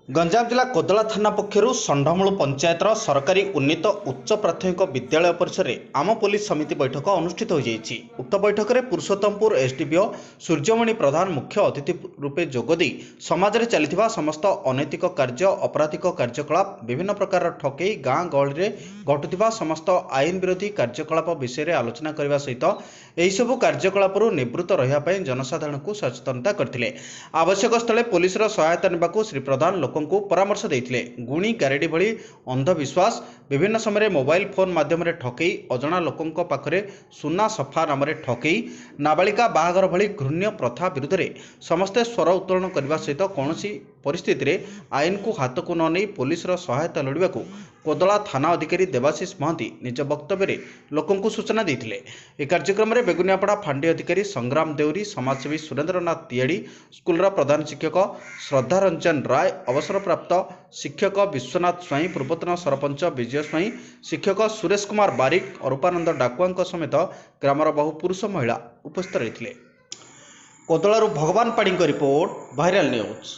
गंजाम जिला कोदला थाना पक्षर षंढमूल पंचायतर सरकारी उन्नीत उच्च प्राथमिक विद्यालय परिसर में आम पुलिस समिति बैठक अनुष्ठित हो जाइछि। उक्त बैठक में पुरुषोत्तमपुर एसडीपीओ सूर्यमणि प्रधान मुख्य अतिथि रूपे जोगदे समाज में चलता समस्त अनैतिक कार्य आपराधिक कार्यकलाप विभिन्न प्रकार ठकई गाँ गहली में घटुवा समस्त आईन विरोधी कार्यकलाप विषय में आलोचना करने सहित यही सबू कार्यकलाप निवृत्त रहा जनसाधारण को सचेतनता करते। आवश्यक स्थले पुलिस सहायता नेबाकू श्री प्रधान को परामर्श देते। गुणी गारेडी भली अंधविश्वास विभिन्न समय मोबाइल फोन माध्यम ठकई अजना लोकों पाखरे सुना सफा नाम ठकई नाबालिका बाहागर भली घृण्य प्रथा विरुद्ध में समस्ते स्वर उत्तोलन करने सहित कौन परिस्थिति रे आईन को हाथ को न नहीं पुलिस सहायता लोड़ा कोदला थाना अधिकारी देवाशीष महांती निज वक्तव्य में लोकों सूचना देते। यह कार्यक्रम में बेगुनियापड़ा फांडी अधिकारी संग्राम देउरी समाजसेवी सुरेन्द्रनाथ तियाड़ी स्कूलर प्रधान शिक्षक श्रद्धारंजन राय अवसरप्राप्त शिक्षक विश्वनाथ स्वाई पूर्वतन सरपंच विजय स्वाई शिक्षक सुरेश कुमार बारिक अरूपानंद डाकुआ समेत ग्रामर बहु पुरुष महिला उपस्थित रही। कोदलारू भगवान पाड़ी रिपोर्ट भाइराल न्यूज।